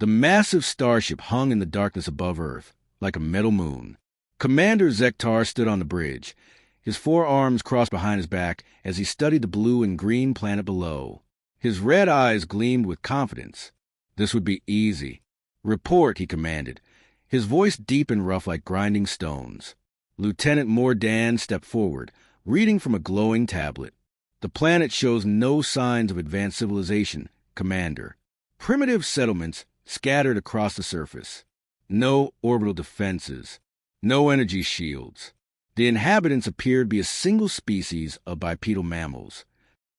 The massive starship hung in the darkness above Earth, like a metal moon. Commander Zektar stood on the bridge, his forearms crossed behind his back as he studied the blue and green planet below. His red eyes gleamed with confidence. This would be easy. "Report," he commanded, his voice deep and rough like grinding stones. Lieutenant Mordan stepped forward, reading from a glowing tablet. "The planet shows no signs of advanced civilization, Commander. Primitive settlements scattered across the surface. No orbital defenses. No energy shields. The inhabitants appear to be a single species of bipedal mammals."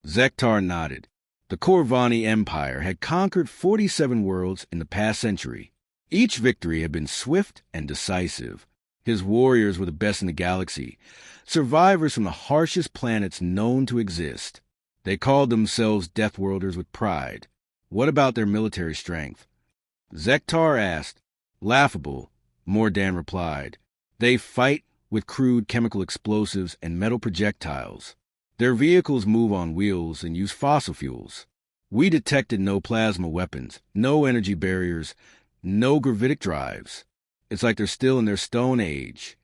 Zektar nodded. The Corvani Empire had conquered 47 worlds in the past century. Each victory had been swift and decisive. His warriors were the best in the galaxy, survivors from the harshest planets known to exist. They called themselves Deathworlders with pride. What about their military strength? Zektar asked. "Laughable," Mordan replied. "They fight with crude chemical explosives and metal projectiles. Their vehicles move on wheels and use fossil fuels. We detected no plasma weapons, no energy barriers, no gravitic drives. It's like they're still in their Stone Age."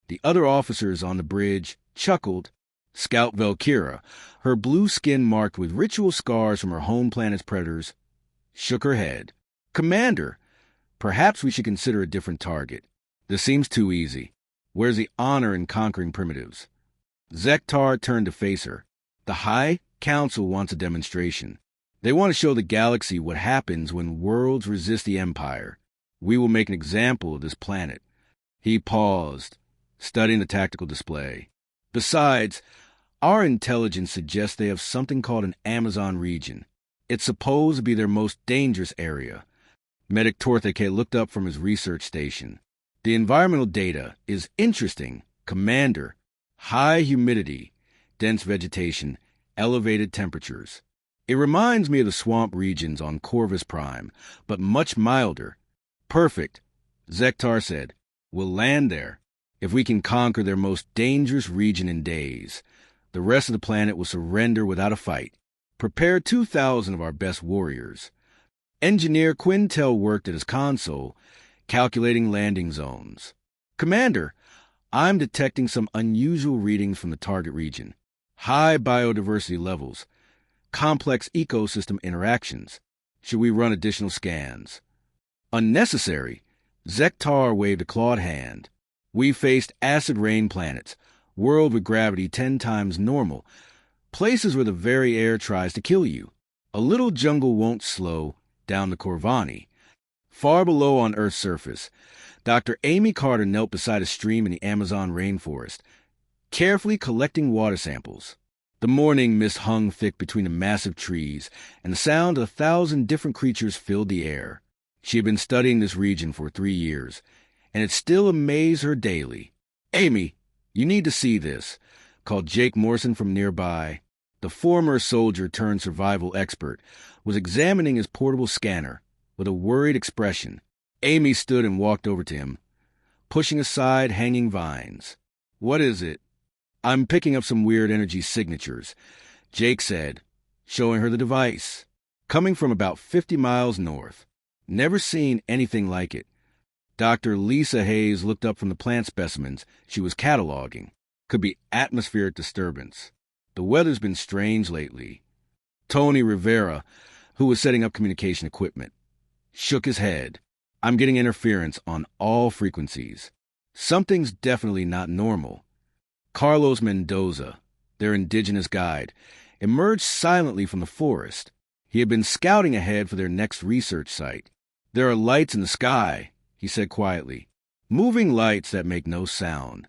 The other officers on the bridge chuckled. Scout Valkyra, her blue skin marked with ritual scars from her home planet's predators, shook her head. "Commander, perhaps we should consider a different target. This seems too easy. Where's the honor in conquering primitives?" Zektar turned to face her. "The High Council wants a demonstration. They want to show the galaxy what happens when worlds resist the Empire. We will make an example of this planet." He paused, studying the tactical display. "Besides, our intelligence suggests they have something called an Amazon region. It's supposed to be their most dangerous area." Medic Torthake looked up from his research station. "The environmental data is interesting, Commander. High humidity, dense vegetation, elevated temperatures. It reminds me of the swamp regions on Corvus Prime, but much milder." "Perfect," Zektar said. "We'll land there. If we can conquer their most dangerous region in days, the rest of the planet will surrender without a fight. Prepare 2,000 of our best warriors." Engineer Quintel worked at his console, calculating landing zones. "Commander, I'm detecting some unusual readings from the target region. High biodiversity levels, complex ecosystem interactions. Should we run additional scans?" "Unnecessary," Zektar waved a clawed hand. "We faced acid rain planets, world with gravity 10 times normal, places where the very air tries to kill you. A little jungle won't slow down the Corvani." Far below on Earth's surface, Dr. Amy Carter knelt beside a stream in the Amazon rainforest, carefully collecting water samples. The morning mist hung thick between the massive trees, and the sound of 1,000 different creatures filled the air. She had been studying this region for 3 years, and it still amazed her daily. "Amy, you need to see this," called Jake Morrison from nearby. The former soldier-turned-survival expert was examining his portable scanner with a worried expression. Amy stood and walked over to him, pushing aside hanging vines. "What is it?" "I'm picking up some weird energy signatures," Jake said, showing her the device. "Coming from about 50 miles north. Never seen anything like it." Dr. Lisa Hayes looked up from the plant specimens she was cataloging. "Could be atmospheric disturbance. The weather's been strange lately." Tony Rivera, who was setting up communication equipment, shook his head. "I'm getting interference on all frequencies. Something's definitely not normal." Carlos Mendoza, their indigenous guide, emerged silently from the forest. He had been scouting ahead for their next research site. "There are lights in the sky," he said quietly. "Moving lights that make no sound."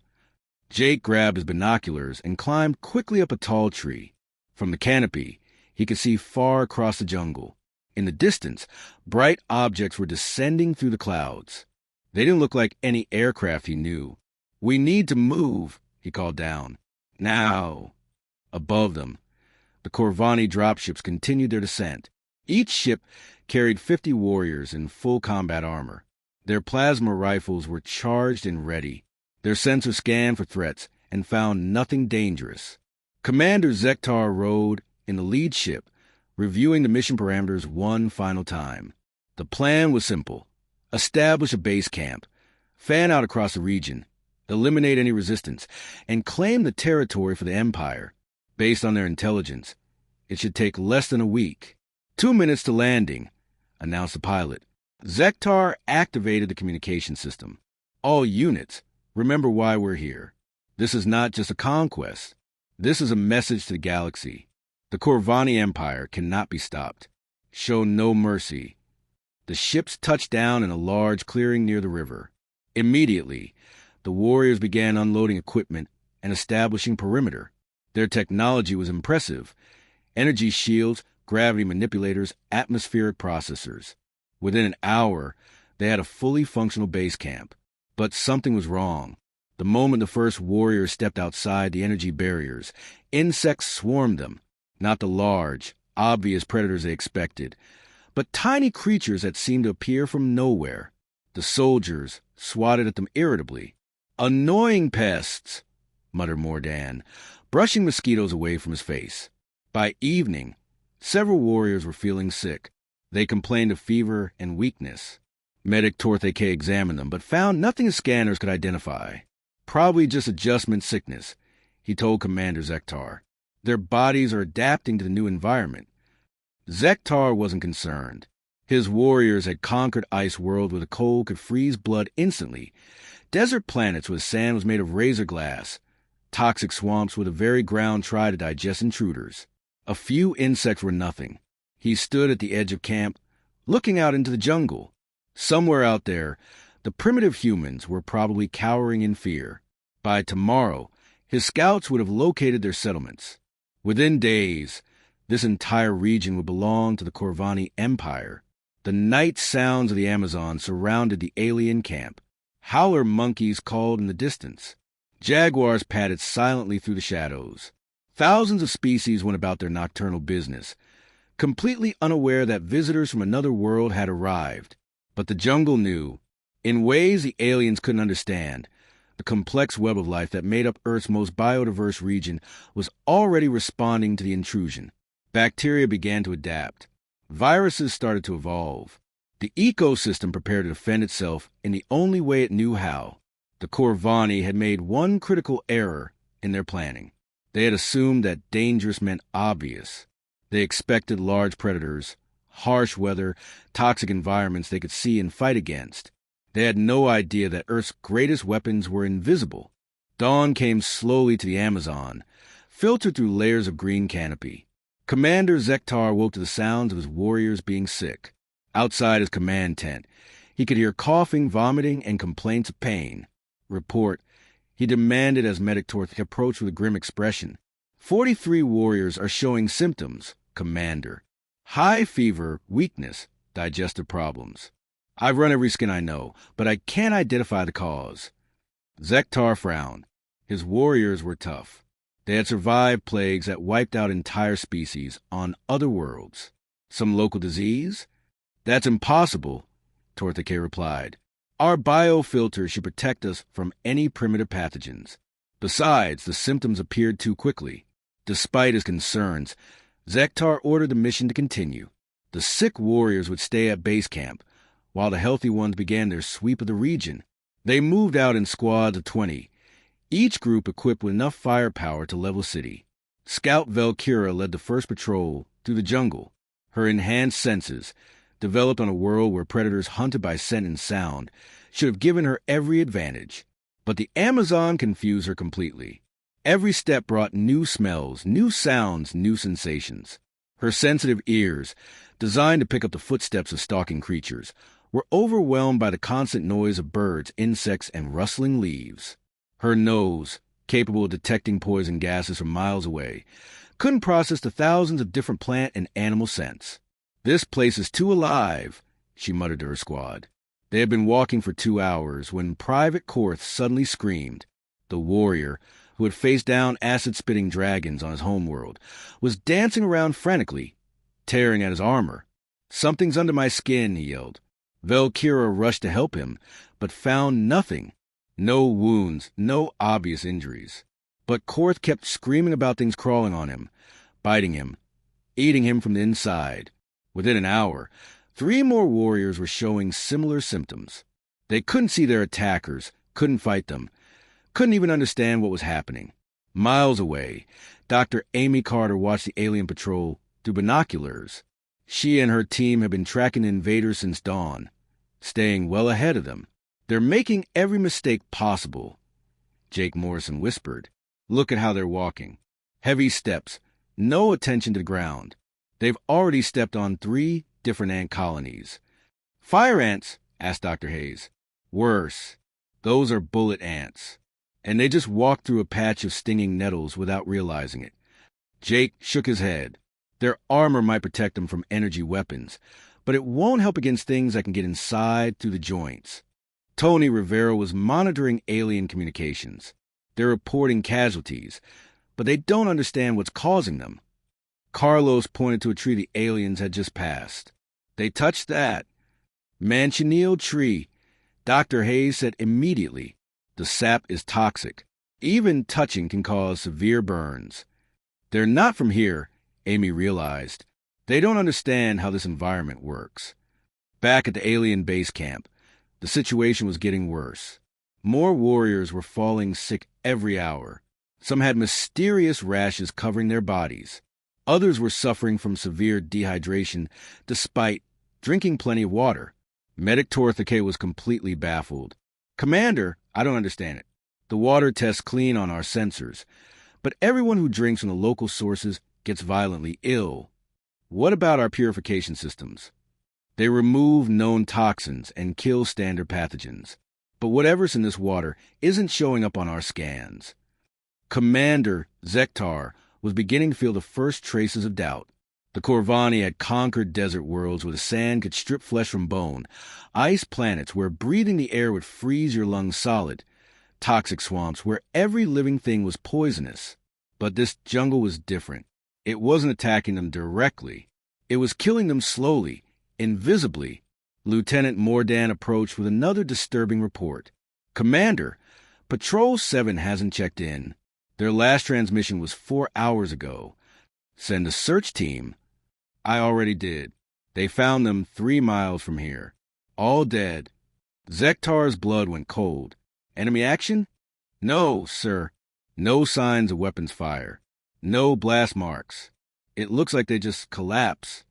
Jake grabbed his binoculars and climbed quickly up a tall tree. From the canopy, he could see far across the jungle. In the distance, bright objects were descending through the clouds. They didn't look like any aircraft he knew. "We need to move," he called down. "Now." Above them, the Corvani dropships continued their descent. Each ship carried 50 warriors in full combat armor. Their plasma rifles were charged and ready. Their sensors scanned for threats and found nothing dangerous. Commander Zektar rode in the lead ship, reviewing the mission parameters one final time. The The plan was simple. Establish a base camp, fan out across the region, eliminate any resistance, and claim the territory for the Empire. Based on their intelligence, it should take less than a week. 2 minutes to landing, announced the pilot. Zektar activated the communication system. All units, remember why we're here. This is not just a conquest. This is a message to the galaxy. The Corvani Empire cannot be stopped. Show no mercy. The ships touched down in a large clearing near the river. Immediately, the warriors began unloading equipment and establishing perimeter. Their technology was impressive. Energy shields, gravity manipulators, atmospheric processors. Within an hour, they had a fully functional base camp. But something was wrong. The moment the first warriors stepped outside the energy barriers, insects swarmed them. Not the large, obvious predators they expected, but tiny creatures that seemed to appear from nowhere. The soldiers swatted at them irritably. "Annoying pests," muttered Mordan, brushing mosquitoes away from his face. By evening, several warriors were feeling sick. They complained of fever and weakness. Medic Tortheke examined them, but found nothing his scanners could identify. Probably just adjustment sickness, he told Commander Zektar. Their bodies are adapting to the new environment. Zektar wasn't concerned. His warriors had conquered ice world where the cold could freeze blood instantly, desert planets where the sand was made of razor glass, toxic swamps where the very ground tried to digest intruders. A few insects were nothing. He stood at the edge of camp, looking out into the jungle. Somewhere out there, the primitive humans were probably cowering in fear. By tomorrow, his scouts would have located their settlements. Within days, this entire region would belong to the Corvani Empire. The night sounds of the Amazon surrounded the alien camp. Howler monkeys called in the distance. Jaguars padded silently through the shadows. Thousands of species went about their nocturnal business, completely unaware that visitors from another world had arrived. But the jungle knew, in ways the aliens couldn't understand, the complex web of life that made up Earth's most biodiverse region was already responding to the intrusion. Bacteria began to adapt. Viruses started to evolve. The ecosystem prepared to defend itself in the only way it knew how. The Corvani had made one critical error in their planning. They had assumed that dangerous meant obvious. They expected large predators, harsh weather, toxic environments they could see and fight against. They had no idea that Earth's greatest weapons were invisible. Dawn came slowly to the Amazon, filtered through layers of green canopy. Commander Zektar woke to the sounds of his warriors being sick. Outside his command tent, he could hear coughing, vomiting, and complaints of pain. "Report," he demanded as Medic Torth approached with a grim expression. 43 warriors are showing symptoms, Commander. High fever, weakness, digestive problems. I've run every skin I know, but I can't identify the cause. Zektar frowned. His warriors were tough. They had survived plagues that wiped out entire species on other worlds. Some local disease? That's impossible, Tortheke replied. Our biofilter should protect us from any primitive pathogens. Besides, the symptoms appeared too quickly. Despite his concerns, Zektar ordered the mission to continue. The sick warriors would stay at base camp, while the healthy ones began their sweep of the region. They moved out in squads of 20, each group equipped with enough firepower to level city. Scout Velkira led the first patrol through the jungle. Her enhanced senses, developed on a world where predators hunted by scent and sound, should have given her every advantage. But the Amazon confused her completely. Every step brought new smells, new sounds, new sensations. Her sensitive ears, designed to pick up the footsteps of stalking creatures, were overwhelmed by the constant noise of birds, insects, and rustling leaves. Her nose, capable of detecting poison gases from miles away, couldn't process the thousands of different plant and animal scents. "This place is too alive," she muttered to her squad. They had been walking for 2 hours when Private Korth suddenly screamed. The warrior, who had faced down acid-spitting dragons on his homeworld, was dancing around frantically, tearing at his armor. "Something's under my skin," he yelled. Velkira rushed to help him, but found nothing. No wounds, no obvious injuries. But Korth kept screaming about things crawling on him, biting him, eating him from the inside. Within an hour, 3 more warriors were showing similar symptoms. They couldn't see their attackers, couldn't fight them, couldn't even understand what was happening. Miles away, Dr. Amy Carter watched the alien patrol through binoculars. She and her team had been tracking the invaders since dawn, staying well ahead of them. "They're making every mistake possible," Jake Morrison whispered. "Look at how they're walking. Heavy steps, no attention to the ground. They've already stepped on 3 different ant colonies." "Fire ants?" asked Dr. Hayes. "Worse. Those are bullet ants. And they just walked through a patch of stinging nettles without realizing it." Jake shook his head. "Their armor might protect them from energy weapons, but it won't help against things that can get inside through the joints." Tony Rivera was monitoring alien communications. They're reporting casualties, but they don't understand what's causing them. Carlos pointed to a tree the aliens had just passed. "They touched that. Manchineel tree." Dr. Hayes said immediately, "The sap is toxic. Even touching can cause severe burns." "They're not from here," Amy realized. "They don't understand how this environment works." Back at the alien base camp, the situation was getting worse. More warriors were falling sick every hour. Some had mysterious rashes covering their bodies. Others were suffering from severe dehydration despite drinking plenty of water. Medic Torthake was completely baffled. "Commander, I don't understand it. The water tests clean on our sensors, but everyone who drinks from the local sources gets violently ill. What about our purification systems? They remove known toxins and kill standard pathogens, but whatever's in this water isn't showing up on our scans." Commander Zektar was beginning to feel the first traces of doubt. The Corvani had conquered desert worlds where the sand could strip flesh from bone, ice planets where breathing the air would freeze your lungs solid, toxic swamps where every living thing was poisonous. But this jungle was different. It wasn't attacking them directly. It was killing them slowly, invisibly. Lieutenant Mordan approached with another disturbing report. "Commander, Patrol 7 hasn't checked in. Their last transmission was 4 hours ago. Send a search team." "I already did. They found them 3 miles from here. All dead." Zektar's blood went cold. "Enemy action?" "No, sir. No signs of weapons fire. No blast marks. It looks like they just collapsed."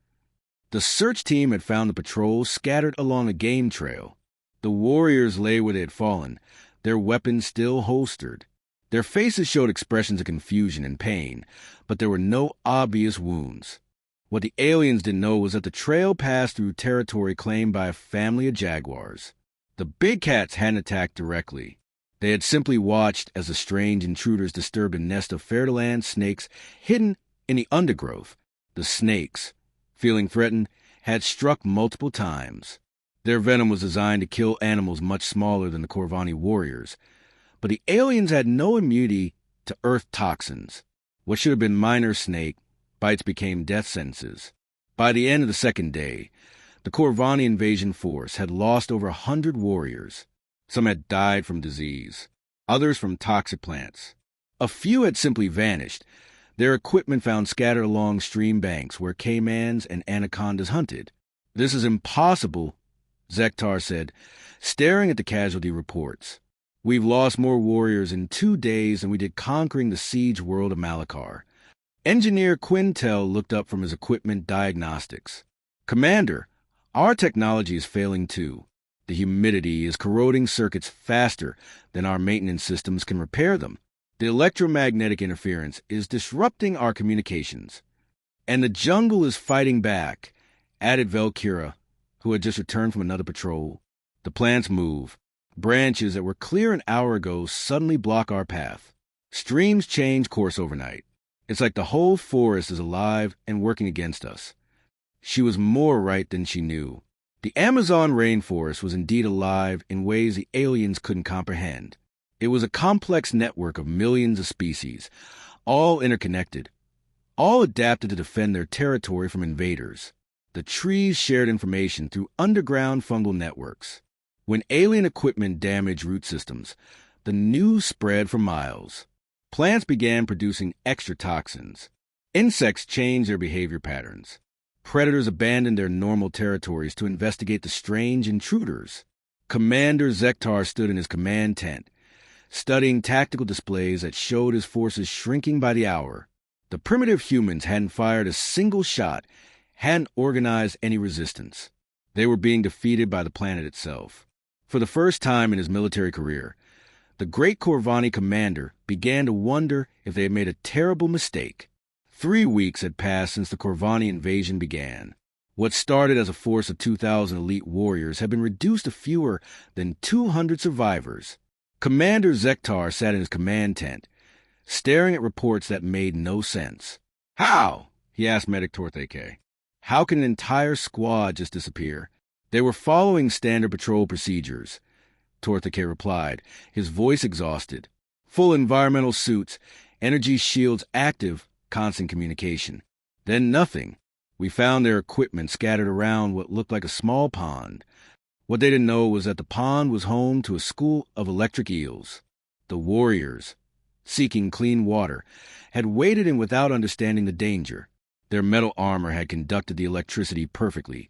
The search team had found the patrol scattered along a game trail. The warriors lay where they had fallen, their weapons still holstered. Their faces showed expressions of confusion and pain, but there were no obvious wounds. What the aliens didn't know was that the trail passed through territory claimed by a family of jaguars. The big cats hadn't attacked directly. They had simply watched as the strange intruders disturbed a nest of Fairland snakes hidden in the undergrowth. The snakes, feeling threatened, had struck multiple times. Their venom was designed to kill animals much smaller than the Corvani warriors. But the aliens had no immunity to earth toxins. What should have been minor snake bites became death sentences. By the end of the second day, the Corvani invasion force had lost over 100 warriors. Some had died from disease, others from toxic plants. A few had simply vanished, their equipment found scattered along stream banks where caimans and anacondas hunted. "This is impossible," Zektar said, staring at the casualty reports. "We've lost more warriors in 2 days than we did conquering the siege world of Malachar." Engineer Quintel looked up from his equipment diagnostics. "Commander, our technology is failing too. The humidity is corroding circuits faster than our maintenance systems can repair them. The electromagnetic interference is disrupting our communications. And the jungle is fighting back," added Velkira, who had just returned from another patrol. "The plants move. Branches that were clear an hour ago suddenly block our path. Streams change course overnight. It's like the whole forest is alive and working against us." She was more right than she knew. The Amazon rainforest was indeed alive in ways the aliens couldn't comprehend. It was a complex network of millions of species, all interconnected, all adapted to defend their territory from invaders. The trees shared information through underground fungal networks. When alien equipment damaged root systems, the news spread for miles. Plants began producing extra toxins. Insects changed their behavior patterns. Predators abandoned their normal territories to investigate the strange intruders. Commander Zektar stood in his command tent, studying tactical displays that showed his forces shrinking by the hour. The primitive humans hadn't fired a single shot, hadn't organized any resistance. They were being defeated by the planet itself. For the first time in his military career, the great Corvani commander began to wonder if they had made a terrible mistake. 3 weeks had passed since the Corvani invasion began. What started as a force of 2,000 elite warriors had been reduced to fewer than 200 survivors. Commander Zektar sat in his command tent, staring at reports that made no sense. "How?" he asked Medic Tortheke. "How can an entire squad just disappear?" "They were following standard patrol procedures," Tortheke replied, his voice exhausted. "Full environmental suits, energy shields active, constant communication. Then nothing. We found their equipment scattered around what looked like a small pond. What they didn't know was that the pond was home to a school of electric eels. The warriors, seeking clean water, had waded in without understanding the danger. Their metal armor had conducted the electricity perfectly,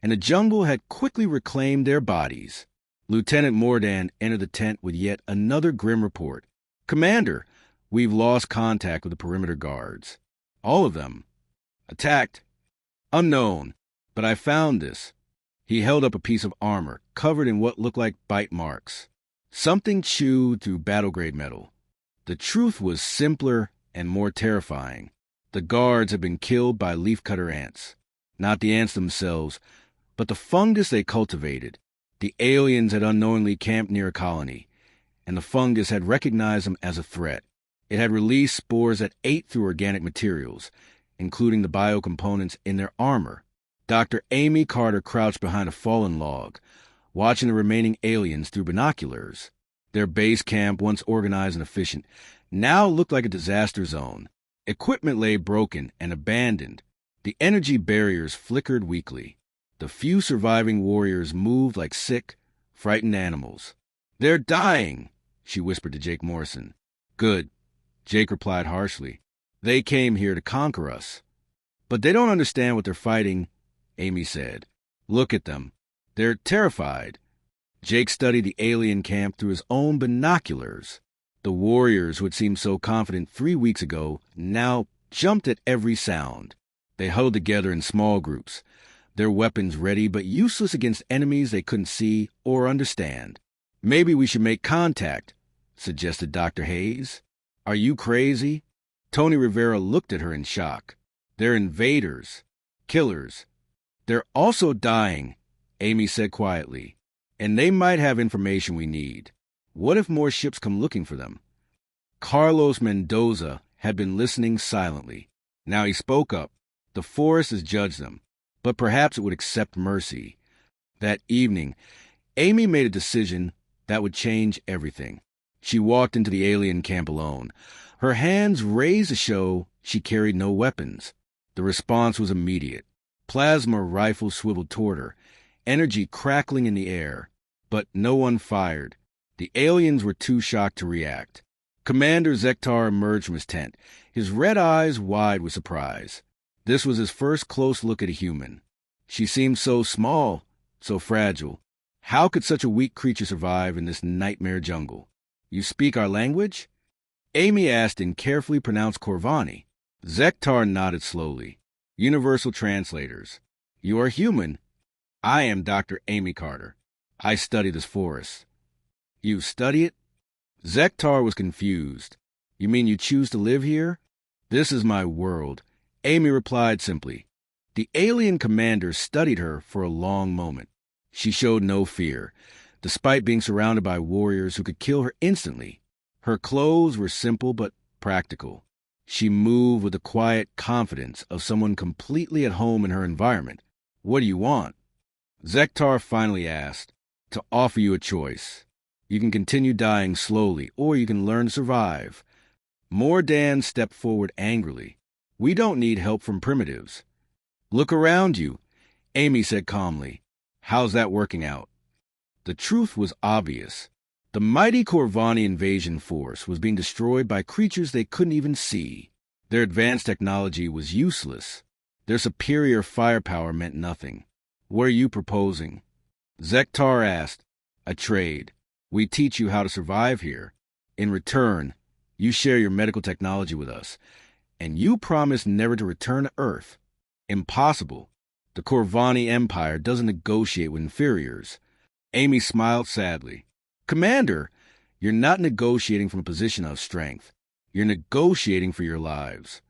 and the jungle had quickly reclaimed their bodies." Lieutenant Mordan entered the tent with yet another grim report. "Commander, we've lost contact with the perimeter guards. All of them. Attacked. Unknown. But I found this." He held up a piece of armor, covered in what looked like bite marks. Something chewed through battle-grade metal. The truth was simpler and more terrifying. The guards had been killed by leafcutter ants. Not the ants themselves, but the fungus they cultivated. The aliens had unknowingly camped near a colony, and the fungus had recognized them as a threat. It had released spores that ate through organic materials, including the biocomponents in their armor. Dr. Amy Carter crouched behind a fallen log, watching the remaining aliens through binoculars. Their base camp, once organized and efficient, now looked like a disaster zone. Equipment lay broken and abandoned. The energy barriers flickered weakly. The few surviving warriors moved like sick, frightened animals. "They're dying," she whispered to Jake Morrison. "Good," Jake replied harshly. "They came here to conquer us." "But they don't understand what they're fighting," Amy said. "Look at them. They're terrified." Jake studied the alien camp through his own binoculars. The warriors who had seemed so confident 3 weeks ago now jumped at every sound. They huddled together in small groups, their weapons ready but useless against enemies they couldn't see or understand. "Maybe we should make contact," suggested Dr. Hayes. "Are you crazy?" Tony Rivera looked at her in shock. "They're invaders. Killers. They're also dying," Amy said quietly. "And they might have information we need. What if more ships come looking for them?" Carlos Mendoza had been listening silently. Now he spoke up. "The forest has judged them, but perhaps it would accept mercy." That evening, Amy made a decision that would change everything. She walked into the alien camp alone, her hands raised to show she carried no weapons. The response was immediate. Plasma rifles swiveled toward her, energy crackling in the air, but no one fired. The aliens were too shocked to react. Commander Zektar emerged from his tent, his red eyes wide with surprise. This was his first close look at a human. She seemed so small, so fragile. How could such a weak creature survive in this nightmare jungle? "You speak our language?" Amy asked in carefully pronounced Corvani. Zektar nodded slowly. "Universal translators. You are human." "I am Dr. Amy Carter. I study this forest." "You study it?" Zektar was confused. "You mean you choose to live here?" "This is my world," Amy replied simply. The alien commander studied her for a long moment. She showed no fear, despite being surrounded by warriors who could kill her instantly. Her clothes were simple but practical. She moved with the quiet confidence of someone completely at home in her environment. "What do you want?" Zektar finally asked. "To offer you a choice. You can continue dying slowly, or you can learn to survive." Mordan stepped forward angrily. "We don't need help from primitives." "Look around you," Amy said calmly. "How's that working out?" The truth was obvious. The mighty Corvani invasion force was being destroyed by creatures they couldn't even see. Their advanced technology was useless. Their superior firepower meant nothing. What are you proposing? Zektar asked. A trade. We teach you how to survive here. In return, you share your medical technology with us. And you promise never to return to Earth. Impossible. The Corvani Empire doesn't negotiate with inferiors. Amy smiled sadly. Commander, you're not negotiating from a position of strength. You're negotiating for your lives.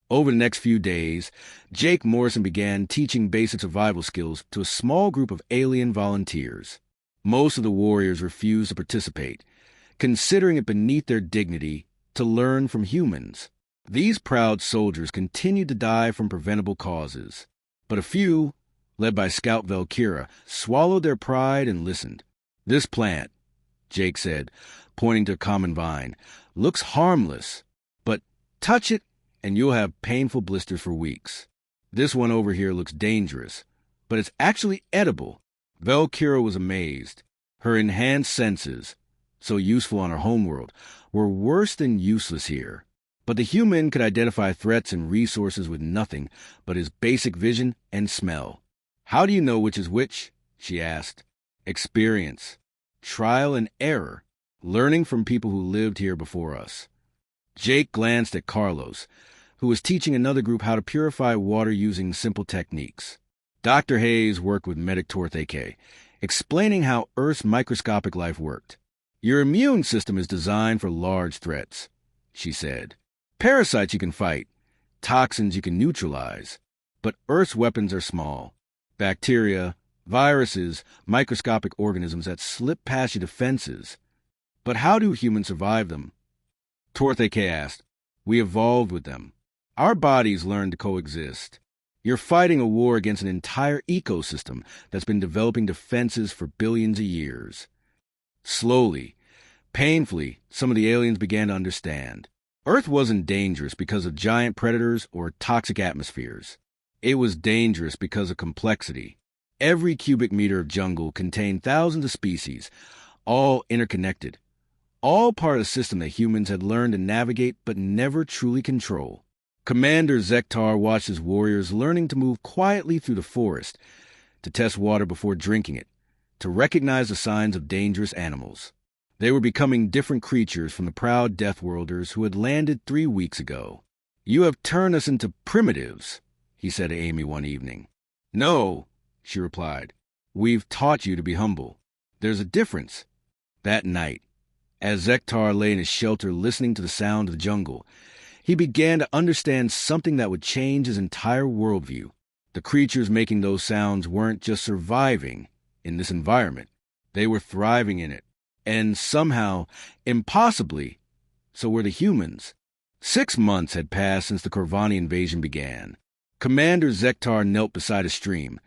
Over the next few days, Jake Morrison began teaching basic survival skills to a small group of alien volunteers. Most of the warriors refused to participate, considering it beneath their dignity to learn from humans. These proud soldiers continued to die from preventable causes, but a few, led by Scout Valkyra, swallowed their pride and listened. This plant, Jake said, pointing to a common vine, looks harmless, but touch it and you'll have painful blisters for weeks. This one over here looks dangerous, but it's actually edible. Valkyra was amazed. Her enhanced senses, so useful on her homeworld, were worse than useless here. But the human could identify threats and resources with nothing but his basic vision and smell. How do you know which is which? She asked. Experience. Trial and error. Learning from people who lived here before us. Jake glanced at Carlos, who was teaching another group how to purify water using simple techniques. Dr. Hayes worked with Medic Tortheke, explaining how Earth's microscopic life worked. Your immune system is designed for large threats, she said. Parasites you can fight, toxins you can neutralize, but Earth's weapons are small. Bacteria, viruses, microscopic organisms that slip past your defenses. But how do humans survive them? Tortheke asked. We evolved with them. Our bodies learned to coexist. You're fighting a war against an entire ecosystem that's been developing defenses for billions of years. Slowly, painfully, some of the aliens began to understand. Earth wasn't dangerous because of giant predators or toxic atmospheres. It was dangerous because of complexity. Every cubic meter of jungle contained thousands of species, all interconnected, all part of a system that humans had learned to navigate but never truly control. Commander Zektar watched his warriors learning to move quietly through the forest, to test water before drinking it, to recognize the signs of dangerous animals. They were becoming different creatures from the proud Deathworlders who had landed 3 weeks ago. You have turned us into primitives, he said to Amy one evening. No, she replied. We've taught you to be humble. There's a difference. That night, as Zektar lay in his shelter listening to the sound of the jungle, he began to understand something that would change his entire worldview. The creatures making those sounds weren't just surviving in this environment. They were thriving in it. And somehow, impossibly, so were the humans. 6 months had passed since the Corvani invasion began. Commander Zektar knelt beside a stream,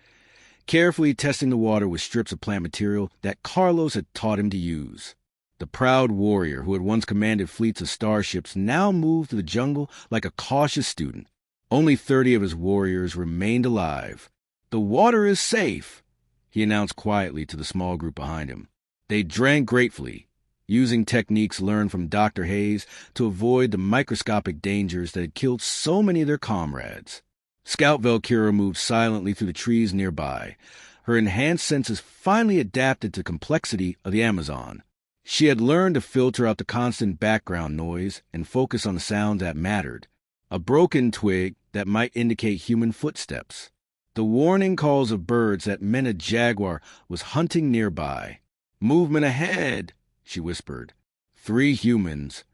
carefully testing the water with strips of plant material that Carlos had taught him to use. The proud warrior who had once commanded fleets of starships now moved through the jungle like a cautious student. Only 30 of his warriors remained alive. The water is safe, he announced quietly to the small group behind him. They drank gratefully, using techniques learned from Dr. Hayes to avoid the microscopic dangers that had killed so many of their comrades. Scout Valkyra moved silently through the trees nearby. Her enhanced senses finally adapted to the complexity of the Amazon. She had learned to filter out the constant background noise and focus on the sounds that mattered. A broken twig that might indicate human footsteps. The warning calls of birds that meant a jaguar was hunting nearby. Movement ahead, she whispered. 3 humans.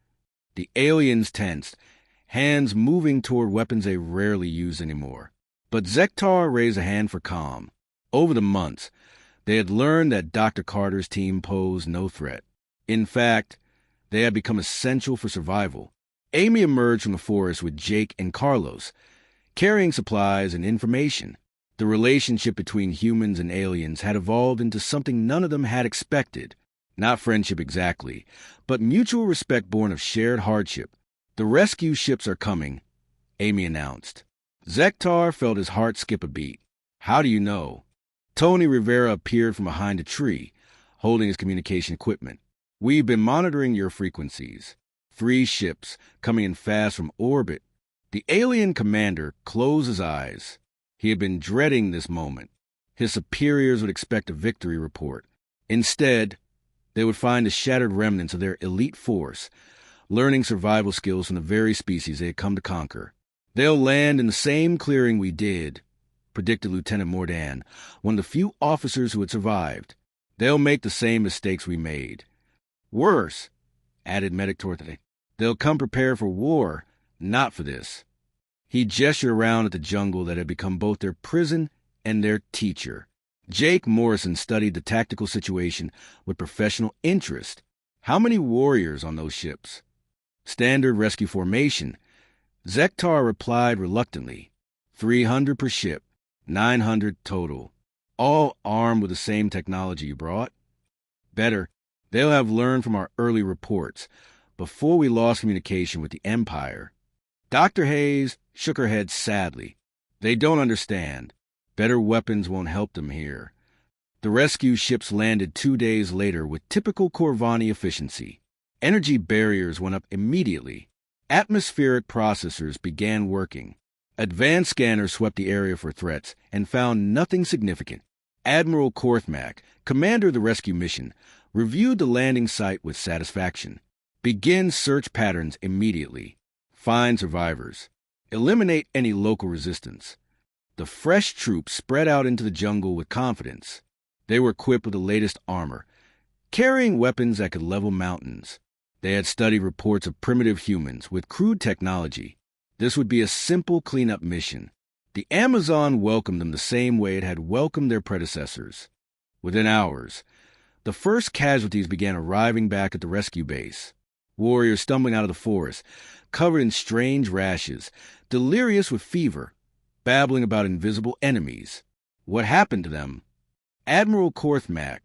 The aliens tensed, hands moving toward weapons they rarely use anymore. But Zektar raised a hand for calm. Over the months, they had learned that Dr. Carter's team posed no threat. In fact, they had become essential for survival. Amy emerged from the forest with Jake and Carlos, carrying supplies and information. The relationship between humans and aliens had evolved into something none of them had expected. Not friendship exactly, but mutual respect born of shared hardship. The rescue ships are coming, Amy announced. Zektar felt his heart skip a beat. How do you know? Tony Rivera appeared from behind a tree, holding his communication equipment. We've been monitoring your frequencies. 3 ships coming in fast from orbit. The alien commander closed his eyes. He had been dreading this moment. His superiors would expect a victory report. Instead, they would find the shattered remnants of their elite force, learning survival skills from the very species they had come to conquer. "They'll land in the same clearing we did," predicted Lieutenant Mordan, one of the few officers who had survived. "They'll make the same mistakes we made. Worse," added Medic Torte, "they'll come prepared for war, not for this." He gestured around at the jungle that had become both their prison and their teacher. Jake Morrison studied the tactical situation with professional interest. How many warriors on those ships? Standard rescue formation. Zektar replied reluctantly. 300 per ship, 900 total. All armed with the same technology you brought? Better, they'll have learned from our early reports, before we lost communication with the Empire. Dr. Hayes shook her head sadly. They don't understand. Better weapons won't help them here. The rescue ships landed 2 days later with typical Corvani efficiency. Energy barriers went up immediately. Atmospheric processors began working. Advanced scanners swept the area for threats and found nothing significant. Admiral Korthmak, commander of the rescue mission, reviewed the landing site with satisfaction. Begin search patterns immediately. Find survivors. Eliminate any local resistance. The fresh troops spread out into the jungle with confidence. They were equipped with the latest armor, carrying weapons that could level mountains. They had studied reports of primitive humans with crude technology. This would be a simple cleanup mission. The Amazon welcomed them the same way it had welcomed their predecessors. Within hours, the first casualties began arriving back at the rescue base. Warriors stumbling out of the forest, covered in strange rashes, delirious with fever, babbling about invisible enemies. What happened to them? Admiral Korthmak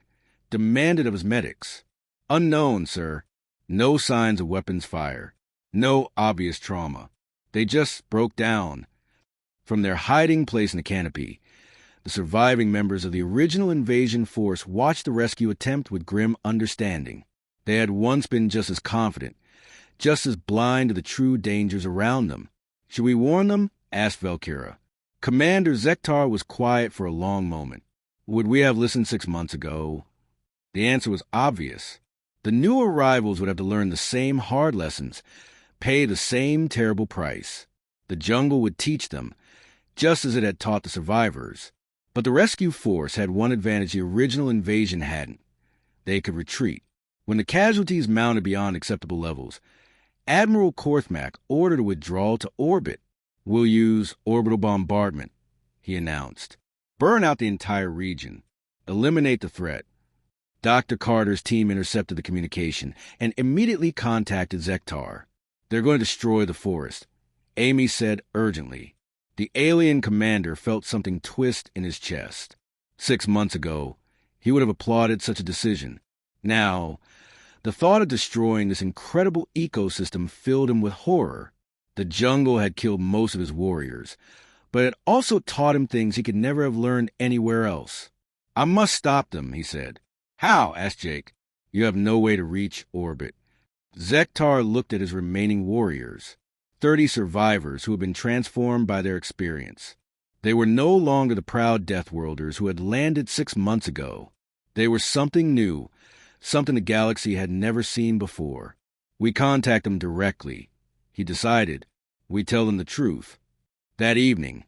demanded of his medics. Unknown, sir. No signs of weapons fire. No obvious trauma. They just broke down. From their hiding place in the canopy, the surviving members of the original invasion force watched the rescue attempt with grim understanding. They had once been just as confident, just as blind to the true dangers around them. "Should we warn them?" asked Valkyra. Commander Zektar was quiet for a long moment. "Would we have listened 6 months ago?" The answer was obvious. The new arrivals would have to learn the same hard lessons, pay the same terrible price. The jungle would teach them, just as it had taught the survivors. But the rescue force had one advantage the original invasion hadn't. They could retreat. When the casualties mounted beyond acceptable levels, Admiral Korthmak ordered a withdrawal to orbit. "We'll use orbital bombardment," he announced. "Burn out the entire region. Eliminate the threat." Dr. Carter's team intercepted the communication and immediately contacted Zektar. "They're going to destroy the forest," Amy said urgently. The alien commander felt something twist in his chest. 6 months ago, he would have applauded such a decision. Now, the thought of destroying this incredible ecosystem filled him with horror. The jungle had killed most of his warriors, but it also taught him things he could never have learned anywhere else. "I must stop them," he said. "How?" asked Jake. "You have no way to reach orbit." Zektar looked at his remaining warriors, 30 survivors who had been transformed by their experience. They were no longer the proud Deathworlders who had landed 6 months ago. They were something new, something the galaxy had never seen before. "We contact them directly," he decided. "We tell them the truth." That evening,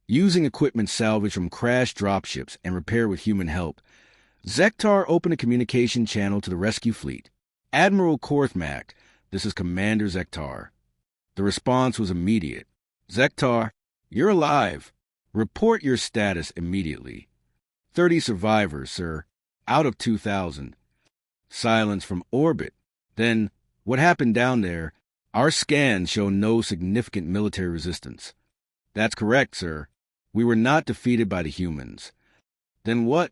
using equipment salvaged from crashed dropships and repaired with human help, Zektar opened a communication channel to the rescue fleet. "Admiral Korthmak, this is Commander Zektar." The response was immediate. "Zektar, you're alive. Report your status immediately." 30 survivors, sir. Out of 2,000. Silence from orbit. "Then, what happened down there? Our scans show no significant military resistance." "That's correct, sir. We were not defeated by the humans." "Then what?"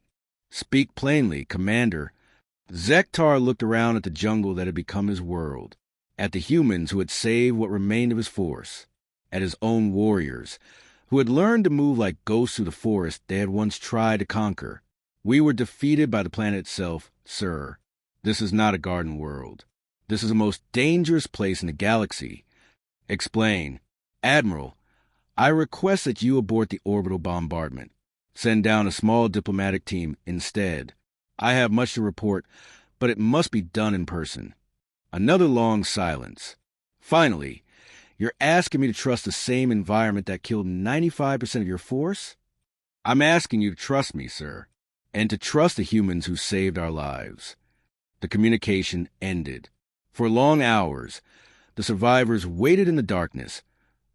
"Speak plainly, Commander." Zektar looked around at the jungle that had become his world, at the humans who had saved what remained of his force, at his own warriors, who had learned to move like ghosts through the forest they had once tried to conquer. "We were defeated by the planet itself, sir. This is not a garden world. This is the most dangerous place in the galaxy." "Explain." Admiral, I request that you abort the orbital bombardment. Send down a small diplomatic team instead. I have much to report, but it must be done in person. Another long silence. Finally, you're asking me to trust the same environment that killed 95% of your force? I'm asking you to trust me, sir, and to trust the humans who saved our lives. The communication ended. For long hours, the survivors waited in the darkness,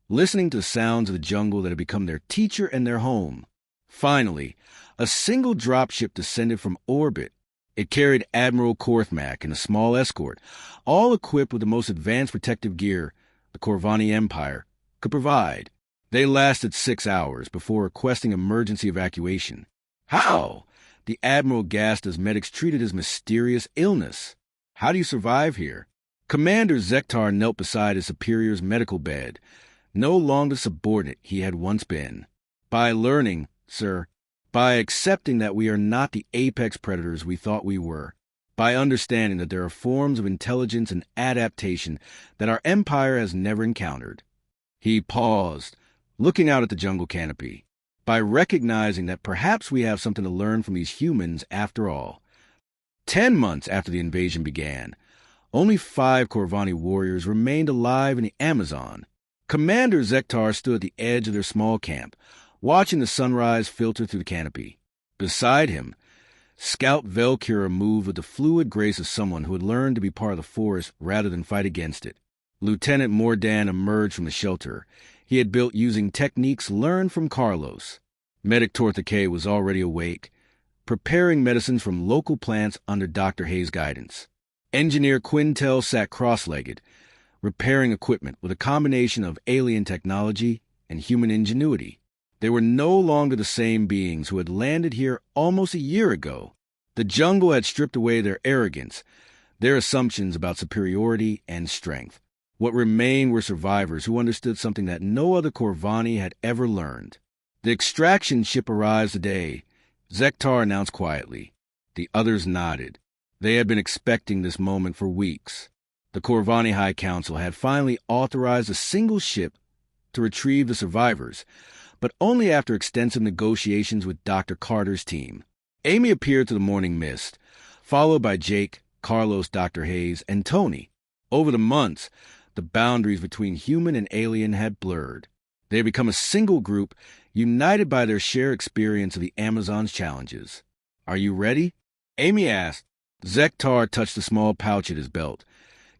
listening to the sounds of the jungle that had become their teacher and their home. Finally, a single dropship descended from orbit. It carried Admiral Korthmak and a small escort, all equipped with the most advanced protective gear the Corvani Empire could provide. They lasted 6 hours before requesting emergency evacuation. How? The Admiral gasped as medics treated his mysterious illness. How do you survive here? Commander Zektar knelt beside his superior's medical bed, no longer the subordinate he had once been. By learning, sir, by accepting that we are not the apex predators we thought we were, by understanding that there are forms of intelligence and adaptation that our empire has never encountered. He paused, looking out at the jungle canopy, by recognizing that perhaps we have something to learn from these humans after all. 10 months after the invasion began, only 5 Corvani warriors remained alive in the Amazon. Commander Zektar stood at the edge of their small camp, watching the sunrise filter through the canopy. Beside him, Scout Velcura moved with the fluid grace of someone who had learned to be part of the forest rather than fight against it. Lieutenant Mordan emerged from the shelter he had built using techniques learned from Carlos. Medic Torthake was already awake, preparing medicines from local plants under Dr. Hayes' guidance. Engineer Quintel sat cross-legged, repairing equipment with a combination of alien technology and human ingenuity. They were no longer the same beings who had landed here almost a year ago. The jungle had stripped away their arrogance, their assumptions about superiority and strength. What remained were survivors who understood something that no other Corvani had ever learned. The extraction ship arrives today, Zektar announced quietly. The others nodded. They had been expecting this moment for weeks. The Corvani High Council had finally authorized a single ship to retrieve the survivors, but only after extensive negotiations with Dr. Carter's team. Amy appeared through the morning mist, followed by Jake, Carlos, Dr. Hayes, and Tony. Over the months, the boundaries between human and alien had blurred. They had become a single group, united by their shared experience of the Amazon's challenges. Are you ready? Amy asked. Zektar touched a small pouch at his belt,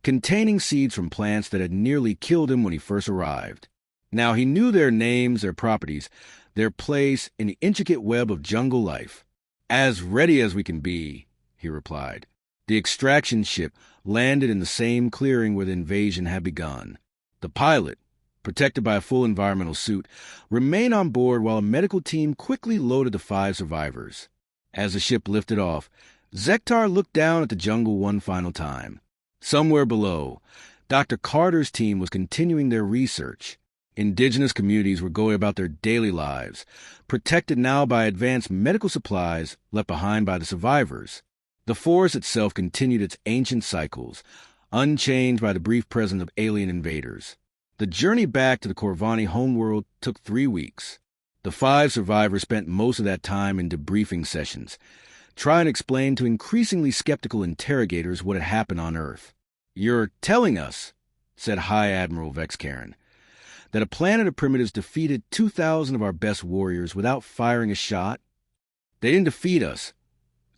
containing seeds from plants that had nearly killed him when he first arrived. Now he knew their names, their properties, their place in the intricate web of jungle life. As ready as we can be, he replied. The extraction ship landed in the same clearing where the invasion had begun. The pilot, protected by a full environmental suit, remained on board while a medical team quickly loaded the 5 survivors. As the ship lifted off, Zektar looked down at the jungle one final time. Somewhere below, Dr. Carter's team was continuing their research. Indigenous communities were going about their daily lives, protected now by advanced medical supplies left behind by the survivors. The forest itself continued its ancient cycles, unchanged by the brief presence of alien invaders. The journey back to the Corvani homeworld took 3 weeks. The 5 survivors spent most of that time in debriefing sessions, trying to explain to increasingly skeptical interrogators what had happened on Earth. "You're telling us," said High Admiral Vexcairn, "that a planet of primitives defeated 2,000 of our best warriors without firing a shot?" "They didn't defeat us,"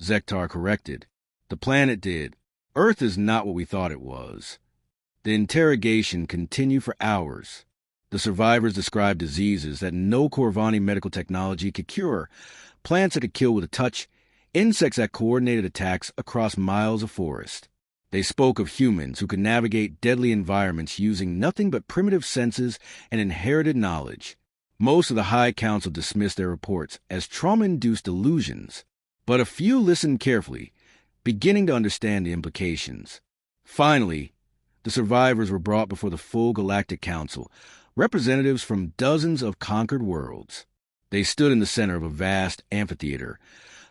Zektar corrected. "The planet did. Earth is not what we thought it was." The interrogation continued for hours. The survivors described diseases that no Corvani medical technology could cure, plants that could kill with a touch, insects that coordinated attacks across miles of forest. They spoke of humans who could navigate deadly environments using nothing but primitive senses and inherited knowledge. Most of the High Council dismissed their reports as trauma-induced delusions, but a few listened carefully, beginning to understand the implications. Finally, the survivors were brought before the full Galactic Council, representatives from dozens of conquered worlds. They stood in the center of a vast amphitheater,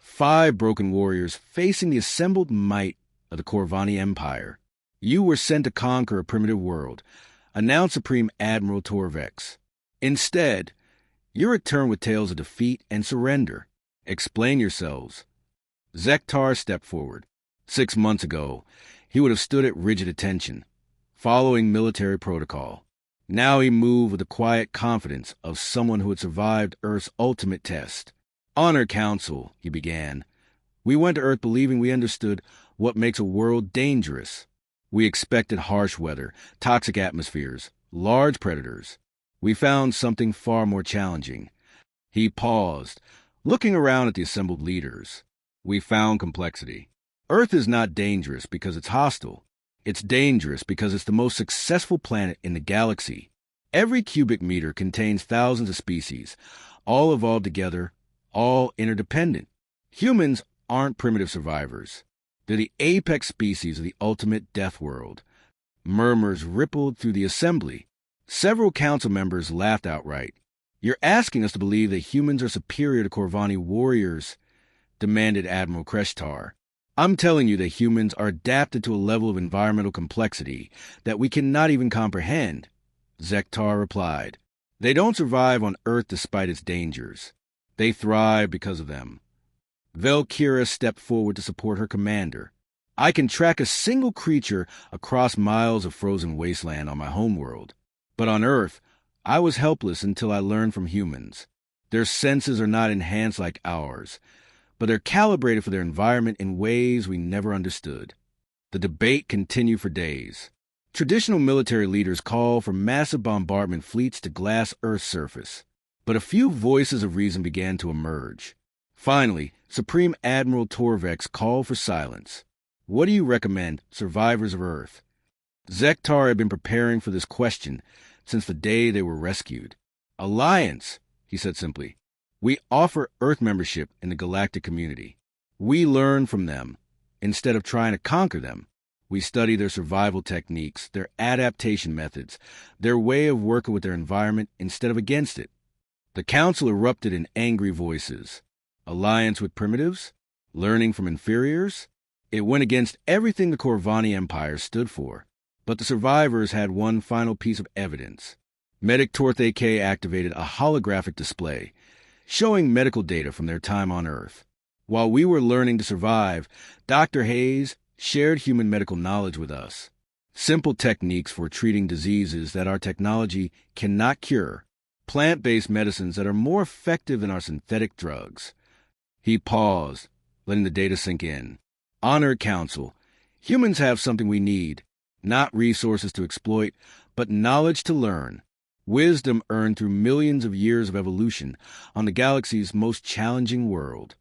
5 broken warriors facing the assembled might of the Corvani Empire. "You were sent to conquer a primitive world, announced Supreme Admiral Torvex. Instead, you return with tales of defeat and surrender. Explain yourselves. Zektar stepped forward. 6 months ago, he would have stood at rigid attention, following military protocol. Now he moved with the quiet confidence of someone who had survived Earth's ultimate test. Honor Council, he began. We went to Earth believing we understood what makes a world dangerous. We expected harsh weather, toxic atmospheres, large predators. We found something far more challenging. He paused, looking around at the assembled leaders. We found complexity. Earth is not dangerous because it's hostile. It's dangerous because it's the most successful planet in the galaxy. Every cubic meter contains thousands of species, all evolved together, all interdependent. Humans aren't primitive survivors. They're the apex species of the ultimate deathworld. Murmurs rippled through the assembly. Several council members laughed outright. You're asking us to believe that humans are superior to Corvani warriors, demanded Admiral Kreshtar. I'm telling you that humans are adapted to a level of environmental complexity that we cannot even comprehend, Zektar replied. They don't survive on Earth despite its dangers. They thrive because of them. Velkira stepped forward to support her commander. I can track a single creature across miles of frozen wasteland on my homeworld. But on Earth, I was helpless until I learned from humans. Their senses are not enhanced like ours, but they're calibrated for their environment in ways we never understood. The debate continued for days. Traditional military leaders called for massive bombardment fleets to glass Earth's surface, but a few voices of reason began to emerge. Finally, Supreme Admiral Torvex called for silence. What do you recommend, survivors of Earth? Zektar had been preparing for this question since the day they were rescued. Alliance, he said simply. We offer Earth membership in the galactic community. We learn from them. Instead of trying to conquer them, we study their survival techniques, their adaptation methods, their way of working with their environment instead of against it. The council erupted in angry voices. Alliance with primitives? Learning from inferiors? It went against everything the Corvani Empire stood for. But the survivors had one final piece of evidence. Medic Torthe K activated a holographic display, showing medical data from their time on Earth. While we were learning to survive, Dr. Hayes shared human medical knowledge with us. Simple techniques for treating diseases that our technology cannot cure. Plant-based medicines that are more effective than our synthetic drugs. He paused, letting the data sink in. Honor Council. Humans have something we need. Not resources to exploit, but knowledge to learn. Wisdom earned through millions of years of evolution on the galaxy's most challenging world.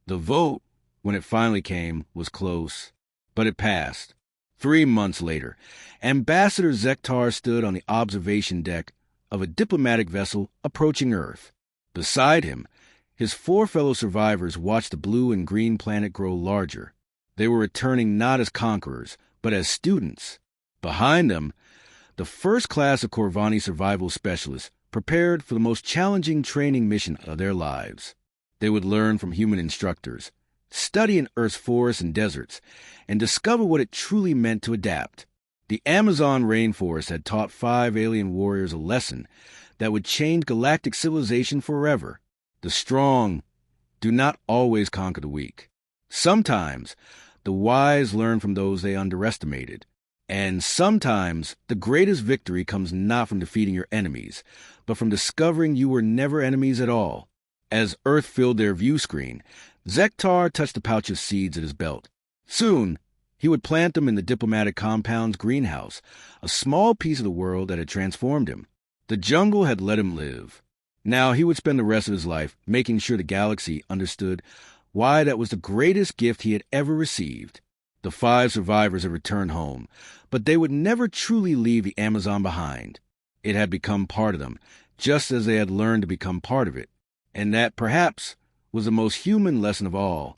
The vote, when it finally came, was close, but it passed. 3 months later, Ambassador Zektar stood on the observation deck of a diplomatic vessel approaching Earth. Beside him, his 4 fellow survivors watched the blue and green planet grow larger. They were returning not as conquerors, but as students. Behind them, the first class of Corvani survival specialists prepared for the most challenging training mission of their lives. They would learn from human instructors, study in Earth's forests and deserts, and discover what it truly meant to adapt. The Amazon rainforest had taught 5 alien warriors a lesson that would change galactic civilization forever. The strong do not always conquer the weak. Sometimes the wise learn from those they underestimated. And sometimes the greatest victory comes not from defeating your enemies, but from discovering you were never enemies at all. As Earth filled their view screen, Zektar touched a pouch of seeds at his belt. Soon, he would plant them in the diplomatic compound's greenhouse, a small piece of the world that had transformed him. The jungle had let him live. Now he would spend the rest of his life making sure the galaxy understood why that was the greatest gift he had ever received. The 5 survivors had returned home, but they would never truly leave the Amazon behind. It had become part of them, just as they had learned to become part of it. And that, perhaps, was the most human lesson of all.